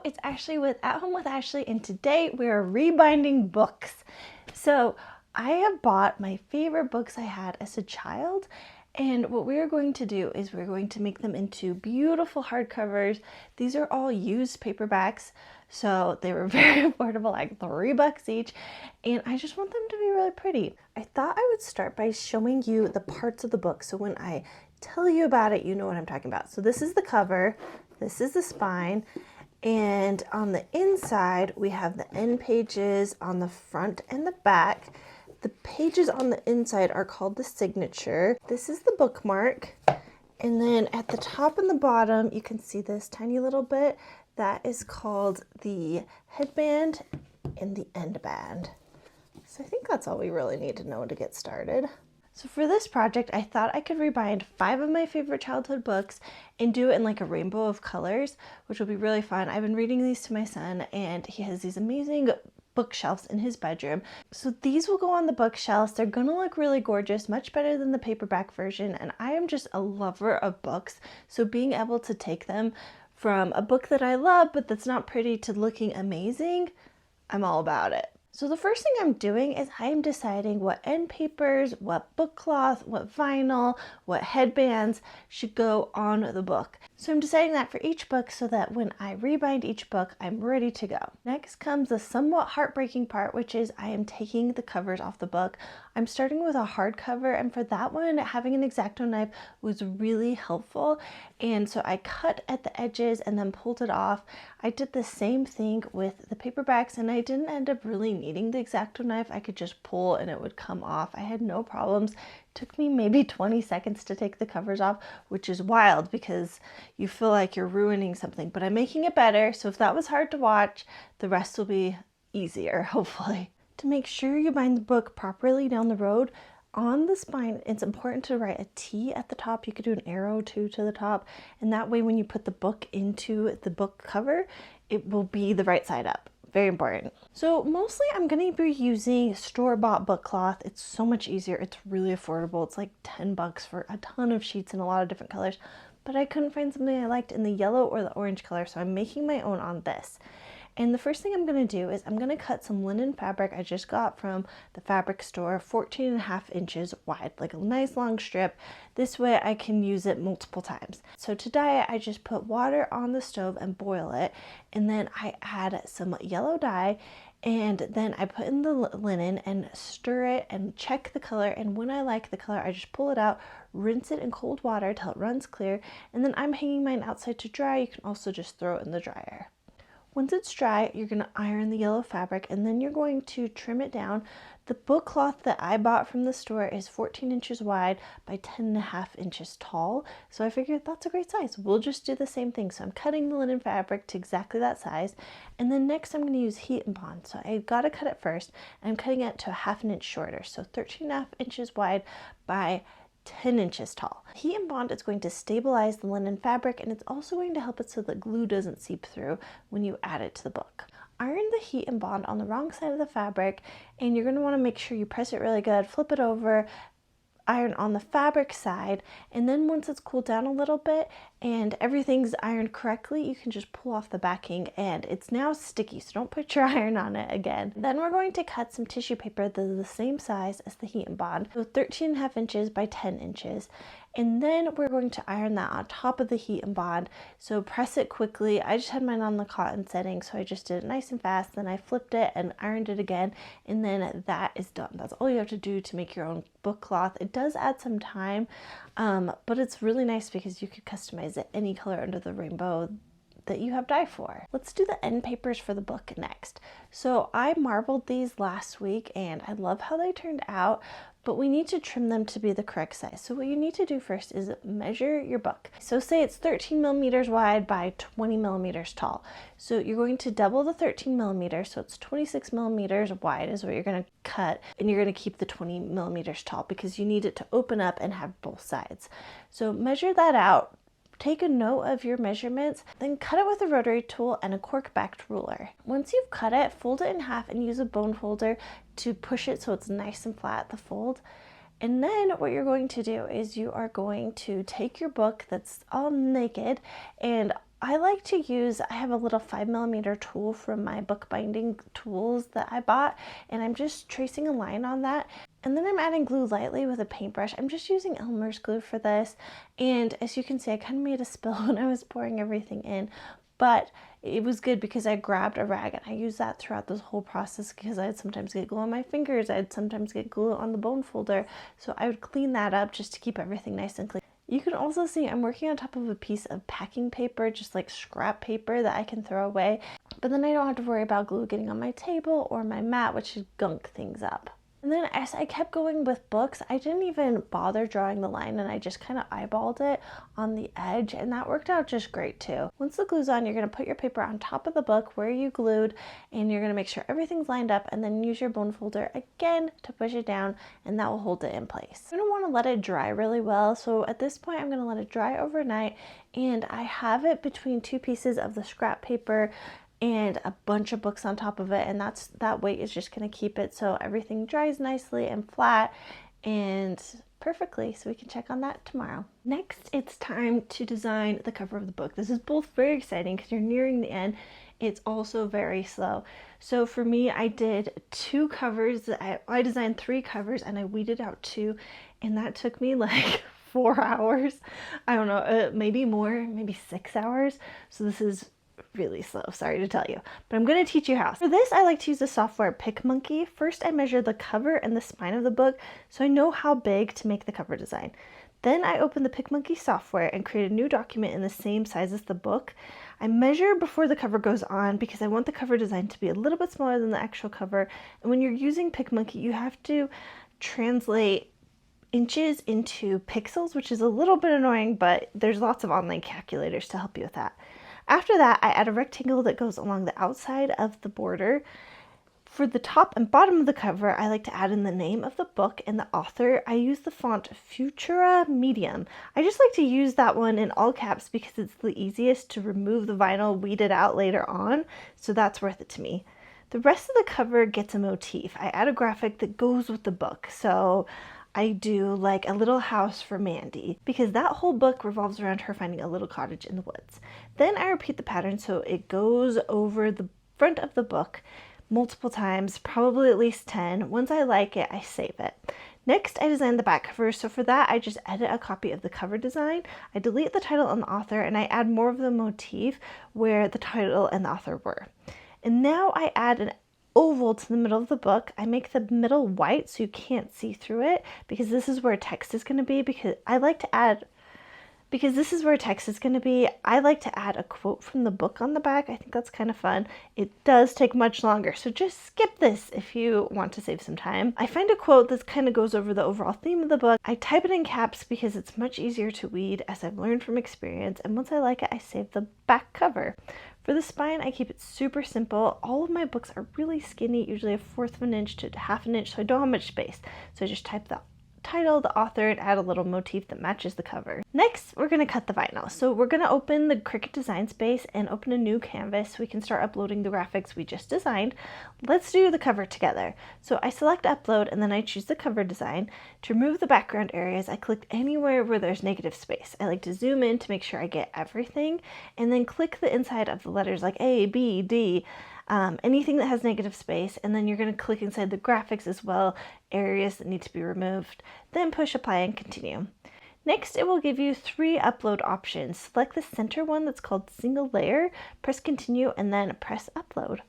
it's Ashley with At Home with Ashley, and today we are rebinding books. So I have bought my favorite books I had as a child, and what we are going to do is we're going to make them into beautiful hardcovers. These are all used paperbacks, so they were very affordable, like $3 each, and I just want them to be really pretty. I thought I would start by showing you the parts of the book, so when I tell you about it, you know what I'm talking about. So this is the cover, this is the spine, and on the inside we have the end pages on the front and the back. The pages on the inside are called the signature. This is the bookmark, and then at the top and the bottom you can see this tiny little bit that is called the headband and the end band. So I think that's all we really need to know to get started. So for this project, I thought I could rebind 5 of my favorite childhood books and do it in like a rainbow of colors, which will be really fun. I've been reading these to my son, and he has these amazing bookshelves in his bedroom. So these will go on the bookshelves. They're gonna look really gorgeous, much better than the paperback version, and I am just a lover of books. So being able to take them from a book that I love but that's not pretty to looking amazing, I'm all about it. So the first thing I'm doing is I am deciding what end papers, what book cloth, what vinyl, what headbands should go on the book. So I'm deciding that for each book so that when I rebind each book, I'm ready to go. Next comes the somewhat heartbreaking part, which is I am taking the covers off the book. I'm starting with a hardcover, and for that one, having an X-Acto knife was really helpful. And so I cut at the edges and then pulled it off. I did the same thing with the paperbacks, and I didn't end up really needing the X-Acto knife. I could just pull and it would come off. I had no problems. It took me maybe 20 seconds to take the covers off, which is wild because you feel like you're ruining something, but I'm making it better. So if that was hard to watch, the rest will be easier, hopefully. To make sure you bind the book properly down the road, on the spine, it's important to write a T at the top. You could do an arrow too to the top, and that way when you put the book into the book cover, it will be the right side up. Very important. So mostly I'm going to be using store-bought book cloth. It's so much easier. It's really affordable. It's like $10 for a ton of sheets in a lot of different colors, but I couldn't find something I liked in the yellow or the orange color, so I'm making my own on this. And the first thing I'm going to do is I'm going to cut some linen fabric I just got from the fabric store, 14.5 inches wide, like a nice long strip. This way I can use it multiple times. So to dye it, I just put water on the stove and boil it, and then I add some yellow dye, and then I put in the linen and stir it and check the color, and when I like the color, I just pull it out, rinse it in cold water till it runs clear, and then I'm hanging mine outside to dry. You can also just throw it in the dryer. Once it's dry, you're going to iron the yellow fabric, and then you're going to trim it down. The book cloth that I bought from the store is 14 inches wide by 10.5 inches tall, so I figured that's a great size. We'll just do the same thing. So I'm cutting the linen fabric to exactly that size, and then next I'm going to use heat and bond. So I got to cut it first, and I'm cutting it to 1/2 inch shorter, so 13.5 inches wide by 10 inches tall. Heat and bond is going to stabilize the linen fabric, and it's also going to help it so the glue doesn't seep through when you add it to the book. Iron the heat and bond on the wrong side of the fabric, and you're going to want to make sure you press it really good, flip it over, iron on the fabric side, and then once it's cooled down a little bit and everything's ironed correctly, you can just pull off the backing, and it's now sticky, so don't put your iron on it again. Then we're going to cut some tissue paper that is the same size as the heat and bond, so 13.5 inches by 10 inches, and then we're going to iron that on top of the heat and bond. So press it quickly. I just had mine on the cotton setting, so I just did it nice and fast, then I flipped it and ironed it again, and then that is done. That's all you have to do to make your own book cloth. It does add some time, but it's really nice because you could customize it any color under the rainbow that you have dye for. Let's do the end papers for the book next. So I marbled these last week, and I love how they turned out, but we need to trim them to be the correct size. So what you need to do first is measure your book. So say it's 13 millimeters wide by 20 millimeters tall. So you're going to double the 13 millimeters, so it's 26 millimeters wide is what you're going to cut, and you're going to keep the 20 millimeters tall because you need it to open up and have both sides. So measure that out. Take a note of your measurements, then cut it with a rotary tool and a cork-backed ruler. Once you've cut it, fold it in half and use a bone folder to push it so it's nice and flat at the fold. And then what you're going to do is you are going to take your book that's all naked, and I like to use, I have a little 5mm tool from my bookbinding tools that I bought, and I'm just tracing a line on that. And then I'm adding glue lightly with a paintbrush. I'm just using Elmer's glue for this. And as you can see, I kind of made a spill when I was pouring everything in, but it was good because I grabbed a rag and I used that throughout this whole process because I'd sometimes get glue on my fingers. I'd sometimes get glue on the bone folder. So I would clean that up just to keep everything nice and clean. You can also see I'm working on top of a piece of packing paper, just like scrap paper that I can throw away. But then I don't have to worry about glue getting on my table or my mat, which should gunk things up. And then as I kept going with books, I didn't even bother drawing the line, and I just kind of eyeballed it on the edge, and that worked out just great too. Once the glue's on, you're going to put your paper on top of the book where you glued, and you're going to make sure everything's lined up, and then use your bone folder again to push it down, and that will hold it in place. You're going to want to let it dry really well, so at this point I'm going to let it dry overnight, and I have it between two pieces of the scrap paper and a bunch of books on top of it, and that weight is just going to keep it so everything dries nicely and flat and perfectly, so we can check on that tomorrow. Next, it's time to design the cover of the book. This is both very exciting because you're nearing the end. It's also very slow. So for me, I did 2 covers. I designed 3 covers and I weeded out 2, and that took me like 4 hours. I don't know, maybe more, maybe 6 hours. So this is really slow, sorry to tell you, but I'm going to teach you how. For this, I like to use the software PicMonkey. First, I measure the cover and the spine of the book so I know how big to make the cover design. Then I open the PicMonkey software and create a new document in the same size as the book. I measure before the cover goes on because I want the cover design to be a little bit smaller than the actual cover. And when you're using PicMonkey, you have to translate inches into pixels, which is a little bit annoying, but there's lots of online calculators to help you with that. After that, I add a rectangle that goes along the outside of the border. For the top and bottom of the cover, I like to add in the name of the book and the author. I use the font Futura Medium. I just like to use that one in all caps because it's the easiest to remove the vinyl, weed it out later on, so that's worth it to me. The rest of the cover gets a motif. I add a graphic that goes with the book, so I do like a little house for Mandy because that whole book revolves around her finding a little cottage in the woods. Then I repeat the pattern so it goes over the front of the book multiple times, probably at least 10. Once I like it, I save it. Next, I design the back cover, so for that I just edit a copy of the cover design. I delete the title and the author, and I add more of the motif where the title and the author were. And now I add an oval to the middle of the book. I make the middle white so you can't see through it because this is where text is going to be, because I like to add a quote from the book on the back. I think that's kind of fun. It does take much longer, so just skip this if you want to save some time. I find a quote that kind of goes over the overall theme of the book. I type it in caps because it's much easier to read, as I've learned from experience, and once I like it, I save the back cover. For the spine, I keep it super simple. All of my books are really skinny, usually 1/4 of an inch to 1/2 an inch, so I don't have much space. So I just type the title, the author, and add a little motif that matches the cover. Next, we're going to cut the vinyl. So we're going to open the Cricut design space and open a new canvas so we can start uploading the graphics we just designed. Let's do the cover together. So I select upload and then I choose the cover design. To remove the background areas, I click anywhere where there's negative space. I like to zoom in to make sure I get everything, and then click the inside of the letters like A, B, D, anything that has negative space, and then you're going to click inside the graphics as well, areas that need to be removed, then push apply and continue. Next, it will give you 3 upload options. Select the center one that's called single layer, press continue, and then press upload.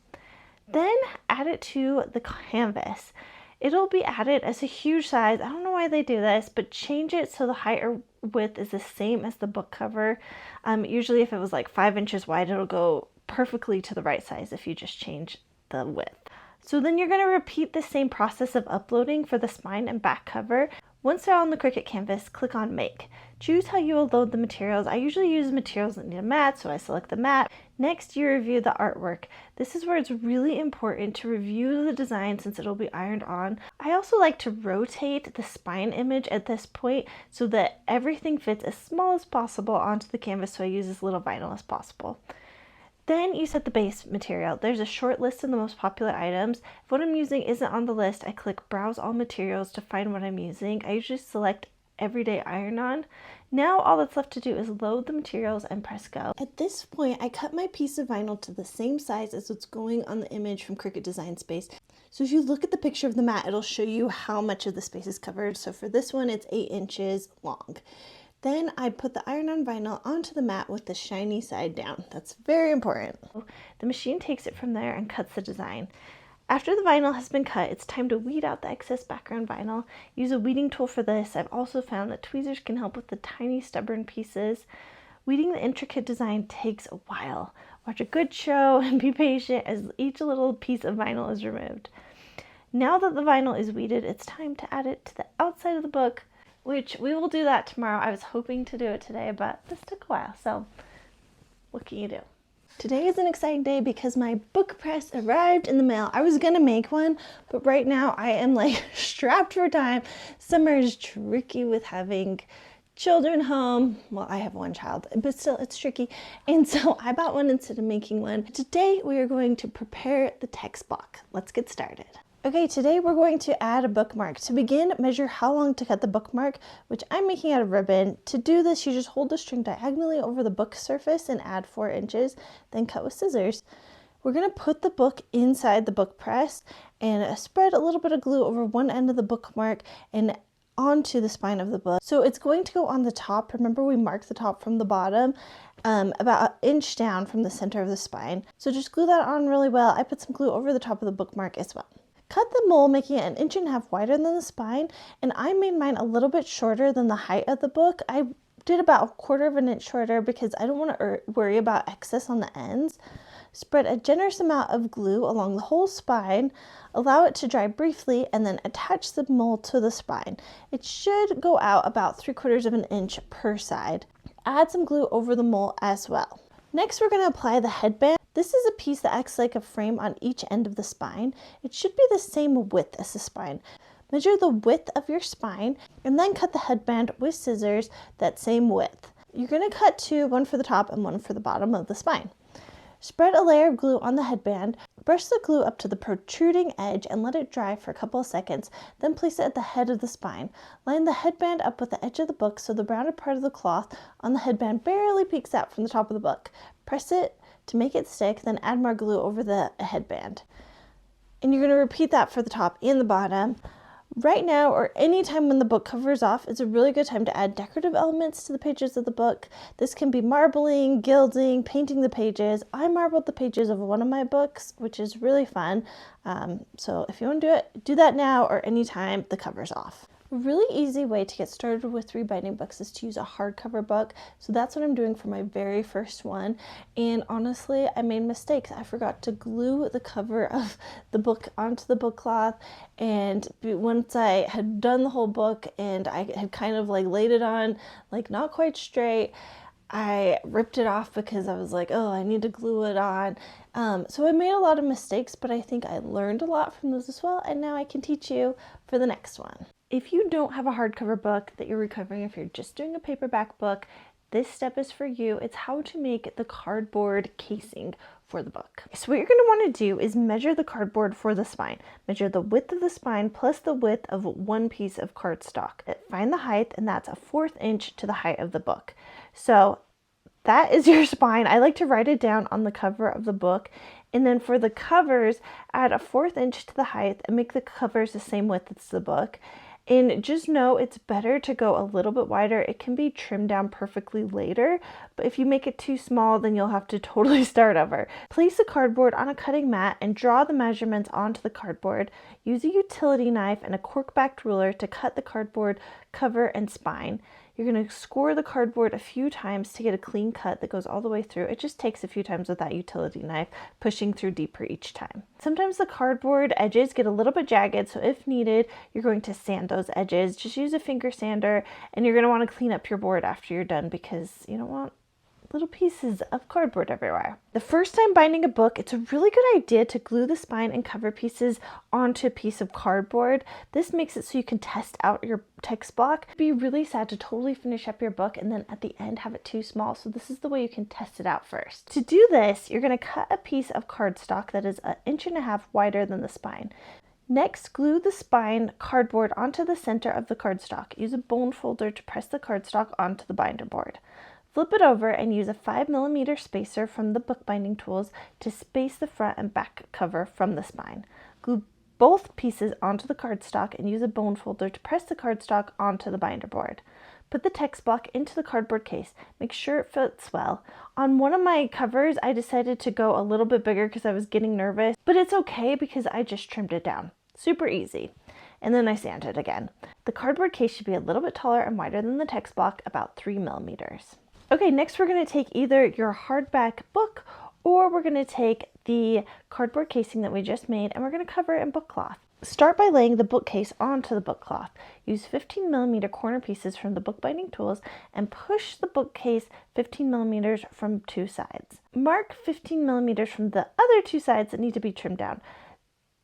Then add it to the canvas. It'll be added as a huge size. I don't know why they do this, but change it so the height or width is the same as the book cover. Usually if it was like 5 inches wide, it'll go perfectly to the right size if you just change the width. So then you're going to repeat the same process of uploading for the spine and back cover. Once they're on the Cricut canvas, click on Make. Choose how you will load the materials. I usually use materials that need a mat, so I select the mat. Next, you review the artwork. This is where it's really important to review the design since it'll be ironed on. I also like to rotate the spine image at this point so that everything fits as small as possible onto the canvas, so I use as little vinyl as possible. Then you set the base material. There's a short list of the most popular items. If what I'm using isn't on the list, I click Browse All Materials to find what I'm using. I usually select everyday iron-on. Now all that's left to do is load the materials and press go. At this point, I cut my piece of vinyl to the same size as what's going on the image from Cricut Design Space. So if you look at the picture of the mat, it'll show you how much of the space is covered. So for this one, it's 8 inches long. Then I put the iron-on vinyl onto the mat with the shiny side down. That's very important. The machine takes it from there and cuts the design. After the vinyl has been cut, it's time to weed out the excess background vinyl. Use a weeding tool for this. I've also found that tweezers can help with the tiny stubborn pieces. Weeding the intricate design takes a while. Watch a good show and be patient as each little piece of vinyl is removed. Now that the vinyl is weeded, it's time to add it to the outside of the book, which we will do that tomorrow. I was hoping to do it today, but this took a while, so what can you do? Today is an exciting day because my book press arrived in the mail. I was gonna make one, but right now I am like strapped for time. Summer is tricky with having children home. Well, I have one child, but still it's tricky. And so I bought one instead of making one. Today we are going to prepare the text block. Let's get started. Okay, today we're going to add a bookmark. To begin, measure how long to cut the bookmark, which I'm making out of ribbon. To do this, you just hold the string diagonally over the book surface and add 4 inches, then cut with scissors. We're gonna put the book inside the book press and spread a little bit of glue over one end of the bookmark and onto the spine of the book. So it's going to go on the top. Remember, we marked the top from the bottom, about an inch down from the center of the spine. So just glue that on really well. I put some glue over the top of the bookmark as well. Cut the mole, making it 1.5 inches wider than the spine, and I made mine a little bit shorter than the height of the book. I did about 1/4 inch shorter because I don't want to worry about excess on the ends. Spread a generous amount of glue along the whole spine, allow it to dry briefly, and then attach the mole to the spine. It should go out about 3/4 inch per side. Add some glue over the mole as well. Next, we're going to apply the headband. This is a piece that acts like a frame on each end of the spine. It should be the same width as the spine. Measure the width of your spine and then cut the headband with scissors that same width. You're going to cut 2, one for the top and one for the bottom of the spine. Spread a layer of glue on the headband. Brush the glue up to the protruding edge and let it dry for a couple of seconds, then place it at the head of the spine. Line the headband up with the edge of the book so the rounded part of the cloth on the headband barely peeks out from the top of the book. Press it to make it stick, then add more glue over the headband. And you're going to repeat that for the top and the bottom. Right now, or any time when the book cover is off, is a really good time to add decorative elements to the pages of the book. This can be marbling, gilding, painting the pages. I marbled the pages of one of my books, which is really fun. So if you want to do it, do that now or anytime the cover's off. A really easy way to get started with rebinding books is to use a hardcover book. So that's what I'm doing for my very first one. And honestly, I made mistakes. I forgot to glue the cover of the book onto the book cloth. And once I had done the whole book and I had kind of like laid it on, like not quite straight, I ripped it off because I was like, oh, I need to glue it on. So I made a lot of mistakes, but I think I learned a lot from those as well. And now I can teach you for the next one. If you don't have a hardcover book that you're recovering, if you're just doing a paperback book, this step is for you. It's how to make the cardboard casing for the book. So what you're going to want to do is measure the cardboard for the spine. Measure the width of the spine plus the width of one piece of cardstock. Find the height, and that's 1/4 inch to the height of the book. So that is your spine. I like to write it down on the cover of the book. And then for the covers, add 1/4 inch to the height and make the covers the same width as the book. And just know it's better to go a little bit wider. It can be trimmed down perfectly later, but if you make it too small, then you'll have to totally start over. Place the cardboard on a cutting mat and draw the measurements onto the cardboard. Use a utility knife and a cork-backed ruler to cut the cardboard cover and spine. You're going to score the cardboard a few times to get a clean cut that goes all the way through. It just takes a few times with that utility knife, pushing through deeper each time. Sometimes the cardboard edges get a little bit jagged, so if needed, you're going to sand those edges. Just use a finger sander, and you're going to want to clean up your board after you're done because you don't want little pieces of cardboard everywhere. The first time binding a book, it's a really good idea to glue the spine and cover pieces onto a piece of cardboard. This makes it so you can test out your text block. It'd be really sad to totally finish up your book and then at the end have it too small, so this is the way you can test it out first. To do this, you're going to cut a piece of cardstock that is 1.5 inches wider than the spine. Next, glue the spine cardboard onto the center of the cardstock. Use a bone folder to press the cardstock onto the binder board. Flip it over and use a 5mm spacer from the bookbinding tools to space the front and back cover from the spine. Glue both pieces onto the cardstock and use a bone folder to press the cardstock onto the binder board. Put the text block into the cardboard case. Make sure it fits well. On one of my covers, I decided to go a little bit bigger because I was getting nervous, but it's okay because I just trimmed it down. Super easy. And then I sanded again. The cardboard case should be a little bit taller and wider than the text block, about 3mm. Okay, next we're going to take either your hardback book or we're going to take the cardboard casing that we just made and we're going to cover it in book cloth. Start by laying the bookcase onto the book cloth. Use 15mm corner pieces from the bookbinding tools and push the bookcase 15mm from two sides. Mark 15mm from the other two sides that need to be trimmed down.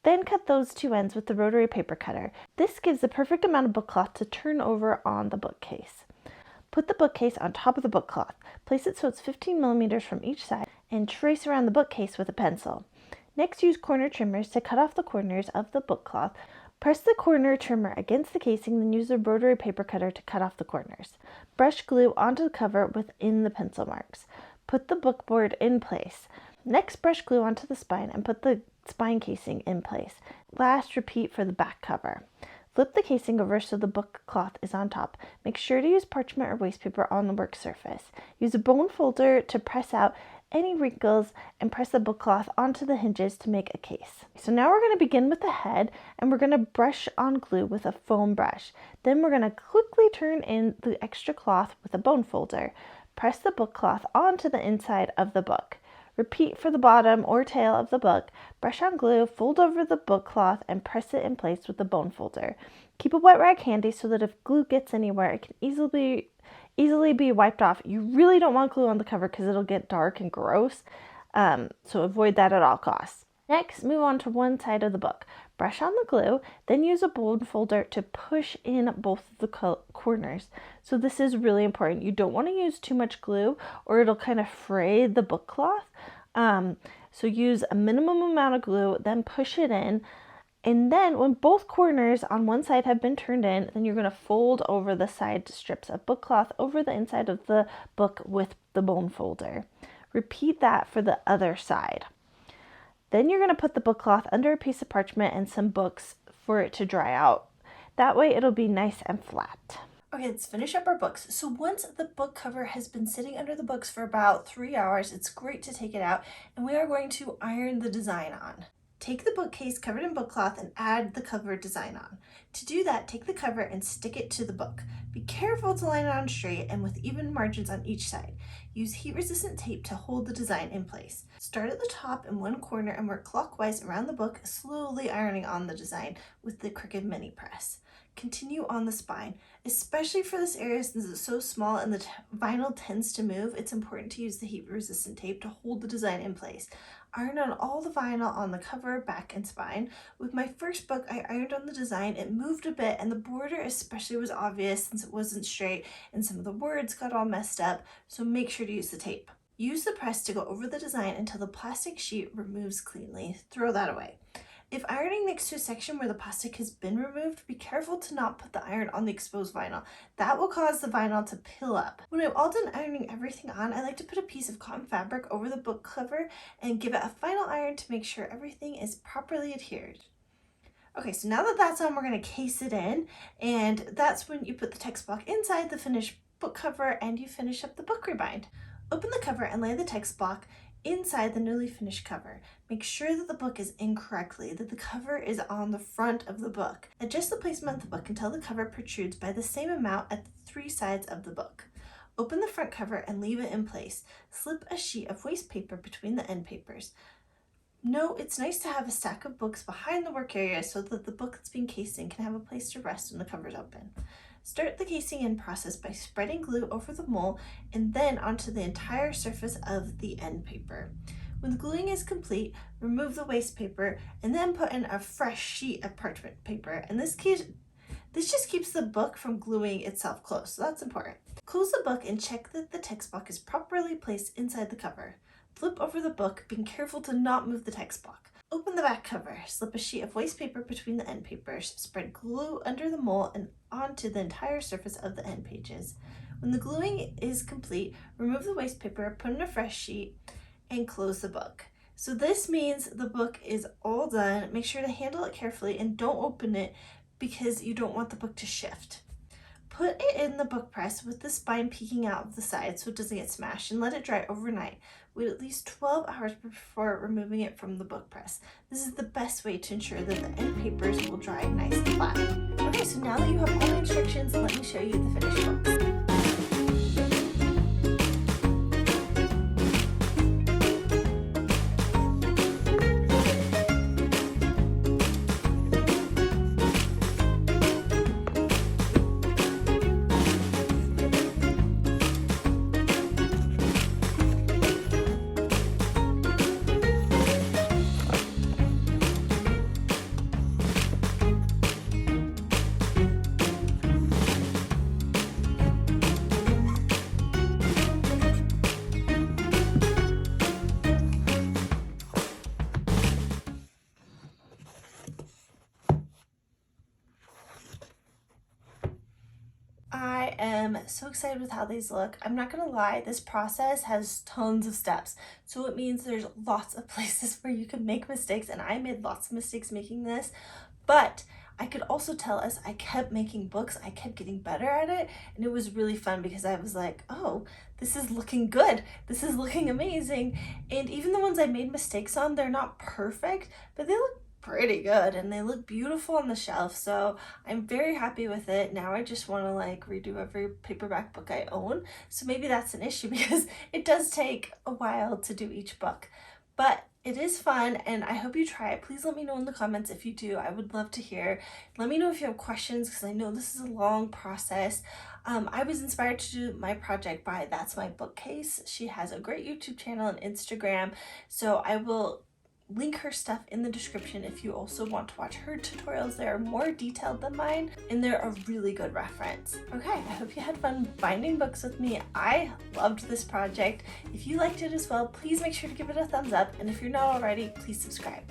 Then cut those two ends with the rotary paper cutter. This gives the perfect amount of book cloth to turn over on the bookcase. Put the bookcase on top of the book cloth. Place it so it's 15mm from each side and trace around the bookcase with a pencil. Next, use corner trimmers to cut off the corners of the book cloth. Press the corner trimmer against the casing, then use a rotary paper cutter to cut off the corners. Brush glue onto the cover within the pencil marks. Put the bookboard in place. Next, brush glue onto the spine and put the spine casing in place. Last, repeat for the back cover. Flip the casing over so the book cloth is on top. Make sure to use parchment or wastepaper on the work surface. Use a bone folder to press out any wrinkles and press the book cloth onto the hinges to make a case. So now we're going to begin with the head and we're going to brush on glue with a foam brush. Then we're going to quickly turn in the extra cloth with a bone folder. Press the book cloth onto the inside of the book. Repeat for the bottom or tail of the book. Brush on glue, fold over the book cloth, and press it in place with the bone folder. Keep a wet rag handy so that if glue gets anywhere, it can easily be wiped off. You really don't want glue on the cover because it'll get dark and gross, so avoid that at all costs. Next, move on to one side of the book. Brush on the glue, then use a bone folder to push in both of the corners. So this is really important. You don't want to use too much glue or it'll kind of fray the book cloth. So use a minimum amount of glue, then push it in. And then when both corners on one side have been turned in, then you're going to fold over the side strips of book cloth over the inside of the book with the bone folder. Repeat that for the other side. Then you're going to put the book cloth under a piece of parchment and some books for it to dry out. That way it'll be nice and flat. Okay, let's finish up our books. So once the book cover has been sitting under the books for about 3 hours, it's great to take it out and we are going to iron the design on. Take the bookcase covered in book cloth and add the cover design on. To do that, take the cover and stick it to the book. Be careful to line it on straight and with even margins on each side. Use heat-resistant tape to hold the design in place. Start at the top in one corner and work clockwise around the book, slowly ironing on the design with the Cricut mini press. Continue on the spine. Especially for this area since it's so small and the vinyl tends to move, it's important to use the heat-resistant tape to hold the design in place. Iron on all the vinyl on the cover, back, and spine. With my first book, I ironed on the design. It moved a bit and the border especially was obvious since it wasn't straight and some of the words got all messed up, so make sure to use the tape. Use the press to go over the design until the plastic sheet removes cleanly. Throw that away. If ironing next to a section where the plastic has been removed, be careful to not put the iron on the exposed vinyl. That will cause the vinyl to pill up. When I'm all done ironing everything on, I like to put a piece of cotton fabric over the book cover and give it a final iron to make sure everything is properly adhered. Okay, so now that that's on, we're going to case it in, and that's when you put the text block inside the finished book cover and you finish up the book rebind. Open the cover and lay the text block inside the newly finished cover. Make sure that the book is in correctly, that the cover is on the front of the book. Adjust the placement of the book until the cover protrudes by the same amount at the 3 sides of the book. Open the front cover and leave it in place. Slip a sheet of waste paper between the end papers. Note, it's nice to have a stack of books behind the work area so that the book that's being cased in can have a place to rest when the cover's open. Start the casing in process by spreading glue over the mole and then onto the entire surface of the end paper. When the gluing is complete, remove the waste paper and then put in a fresh sheet of parchment paper. And this just keeps the book from gluing itself closed, so that's important. Close the book and check that the text block is properly placed inside the cover. Flip over the book, being careful to not move the text block. Open the back cover, slip a sheet of waste paper between the end papers, spread glue under the mole and onto the entire surface of the end pages. When the gluing is complete, remove the waste paper, put in a fresh sheet, and close the book. So this means the book is all done. Make sure to handle it carefully and don't open it because you don't want the book to shift. Put it in the book press with the spine peeking out of the side so it doesn't get smashed, and let it dry overnight. Wait at least 12 hours before removing it from the book press. This is the best way to ensure that the end papers will dry nice and flat. Okay, so now that you have all the instructions, let me show you the finished books. I am so excited with how these look. I'm not gonna lie, this process has tons of steps. So it means there's lots of places where you can make mistakes, and I made lots of mistakes making this, but I could also tell as I kept making books, I kept getting better at it, and it was really fun because I was like, oh, this is looking good. This is looking amazing. And even the ones I made mistakes on, they're not perfect, but they look pretty good and they look beautiful on the shelf, so I'm very happy with it. Now I just want to like redo every paperback book I own, so maybe that's an issue because it does take a while to do each book, but it is fun and I hope you try it. Please let me know in the comments if you do. I would love to hear. Let me know if you have questions because I know this is a long process. I was inspired to do my project by That's My Bookcase. She has a great YouTube channel and Instagram, so I will link her stuff in the description if you also want to watch her tutorials. They are more detailed than mine and they're a really good reference. Okay, I hope you had fun binding books with me. I loved this project. If you liked it as well, please make sure to give it a thumbs up, and if you're not already, please subscribe.